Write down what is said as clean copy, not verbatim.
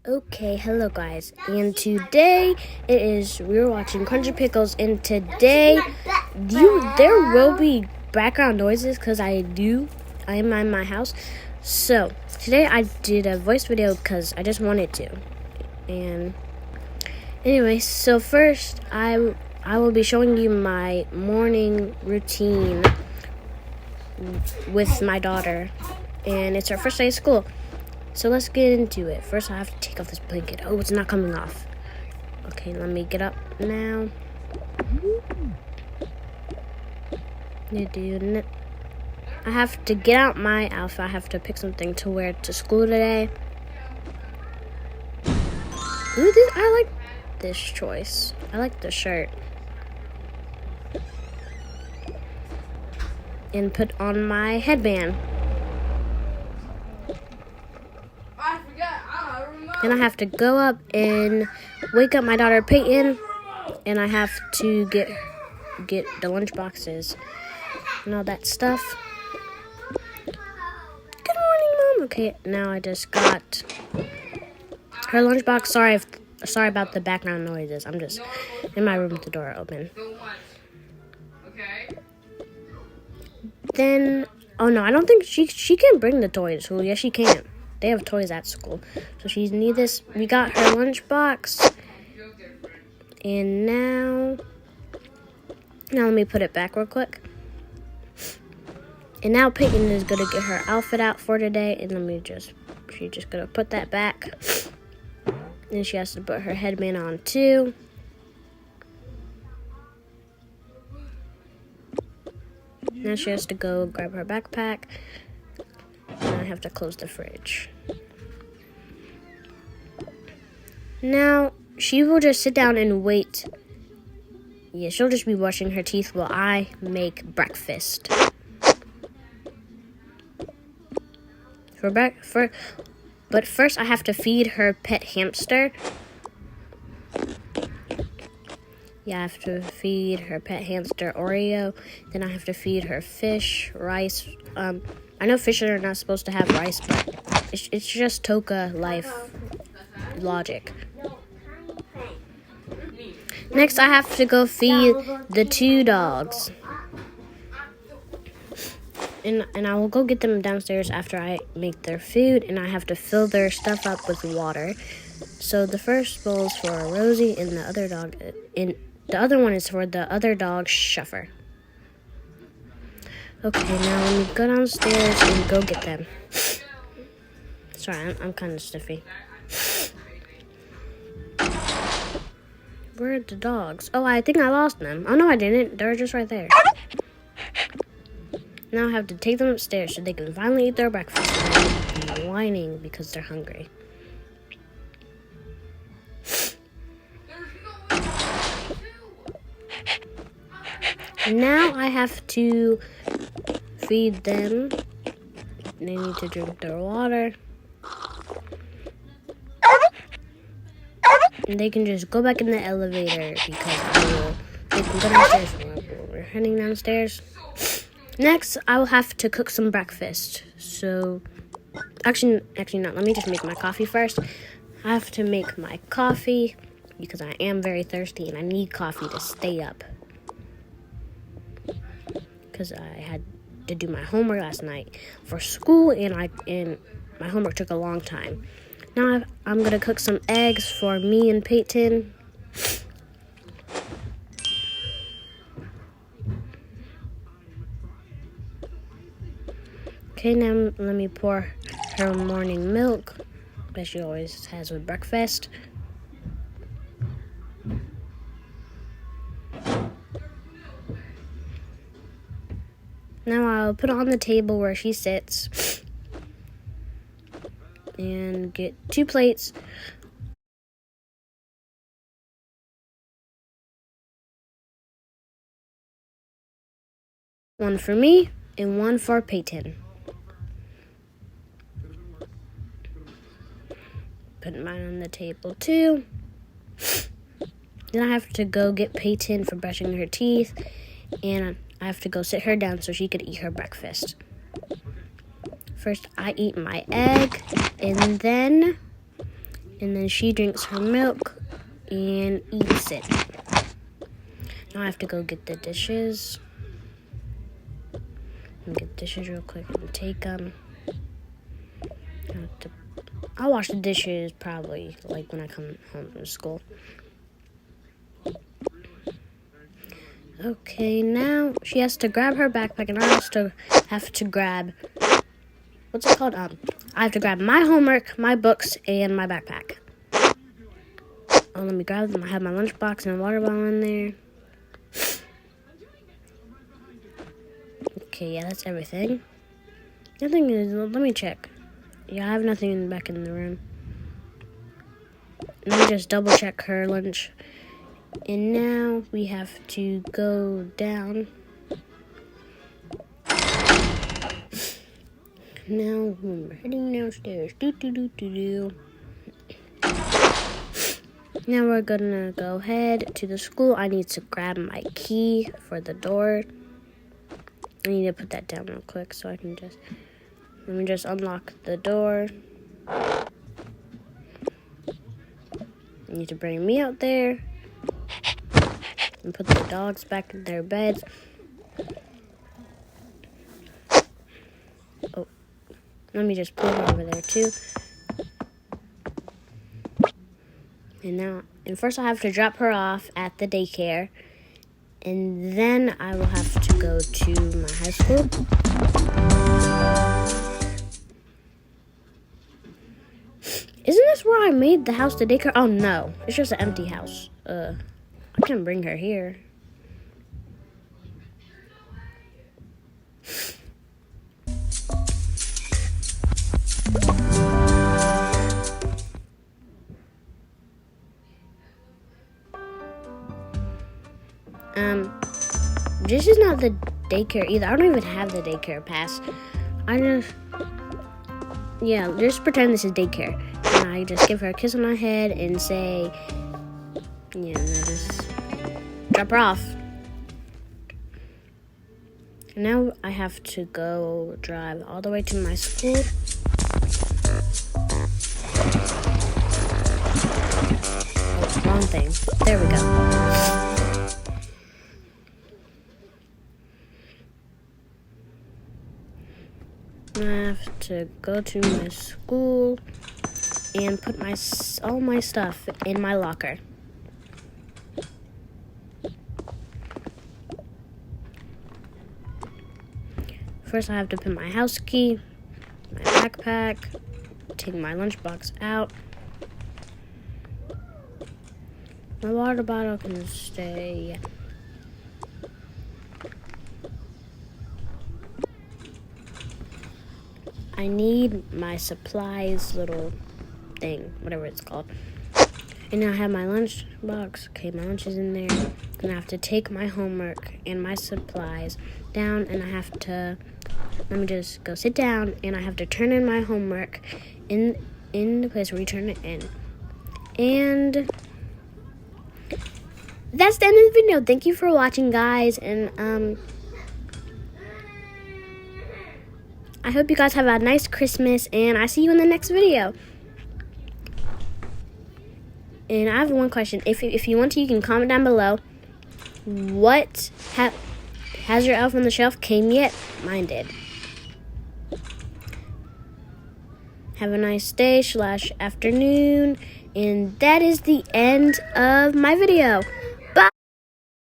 Okay, hello guys, and today we're watching Crunchy Pickles, and today there will be background noises because I am in my house. So today I did a voice video because I just wanted to. And anyway, so first I will be showing you my morning routine with my daughter, and it's her first day of school. So let's get into it. First, I have to take off this blanket. Oh, it's not coming off. Okay, let me get up now. I have to get out my outfit. I have to pick something to wear to school today. Ooh, I like this choice. I like the shirt. And put on my headband. Then I have to go up and wake up my daughter Peyton, and I have to get the lunch boxes and all that stuff. Good morning, Mom. Okay, now I just got her lunchbox. Sorry about the background noises. I'm just in my room with the door open. Then, oh no, I don't think she can bring the toys. Well, yes, she can. They have toys at school. So she needs this. We got her lunchbox. And now let me put it back real quick. And now Peyton is going to get her outfit out for today. And she's just going to put that back. And she has to put her headband on too. Now she has to go grab her backpack. And I have to close the fridge. Now, she will just sit down and wait. Yeah, she'll just be brushing her teeth while I make breakfast. But first, I have to feed her pet hamster. Yeah, I have to feed her pet hamster Oreo. Then I have to feed her fish, rice. I know fish are not supposed to have rice, but it's just Toca life logic. Next, I have to go feed the two dogs. And I will go get them downstairs after I make their food, and I have to fill their stuff up with water. So the first bowl is for Rosie, and the other one is for the other dog, Shuffer. Okay, now let me go downstairs and go get them. Sorry, I'm kind of stiffy. Where are the dogs? Oh, I think I lost them. Oh, no, I didn't. They're just right there. Now I have to take them upstairs so they can finally eat their breakfast without whining because they're hungry. Now I have to feed them. They need to drink their water. And they can just go back in the elevator because they can go downstairs. We're heading downstairs. Next, I will have to cook some breakfast. So, actually not. Let me just make my coffee first. I have to make my coffee because I am very thirsty and I need coffee to stay up. Because I had to do my homework last night for school, and my homework took a long time. Now I'm going to cook some eggs for me and Peyton. Okay, now let me pour her morning milk that she always has with breakfast. Now I'll put it on the table where she sits and get 2 plates. One for me and one for Peyton. Put mine on the table too. Then I have to go get Peyton for brushing her teeth, and I have to go sit her down so she could eat her breakfast. First, I eat my egg, and then And then she drinks her milk and eats it. Now I have to go get the dishes. Get dishes real quick and take them. I'll wash the dishes probably like when I come home from school. Okay, now she has to grab her backpack, and I also have to grab, what's it called? I have to grab my homework, my books, and my backpack. Oh, let me grab them. I have my lunchbox and a water bottle in there. Okay, yeah, that's everything. Nothing is, let me check. Yeah, I have nothing back in the room. Let me just double check her lunch. And now we have to go down. Now we're heading downstairs. Now we're gonna go head to the school. I need to grab my key for the door. I need to put that down real quick so I can just, let me just unlock the door. You need to bring me out there and put the dogs back in their beds. Oh, let me just put her over there too. And first I have to drop her off at the daycare, and then I will have to go to my high school. Isn't this where I made the house the daycare? Oh no, it's just an empty house. I can bring her here. This is not the daycare either. I don't even have the daycare pass. Just pretend this is daycare. And I just give her a kiss on my head and say, and I just drop her off. Now I have to go drive all the way to my school. Oh, wrong thing. There we go. I have to go to my school and put all my stuff in my locker. First I have to put my house key, my backpack, take my lunchbox out. My water bottle can stay. I need my supplies little thing, whatever it's called. And I have my lunch box. Okay, my lunch is in there. And I have to take my homework and my supplies down, and I have to, let me just go sit down, and I have to turn in my homework in the place where you turn it in. And that's the end of the video. Thank you for watching, guys, and I hope you guys have a nice Christmas, and I see you in the next video. And I have one question. If you want to, you can comment down below. What has your elf on the shelf came yet? Mine did. Have a nice day / afternoon. And that is the end of my video.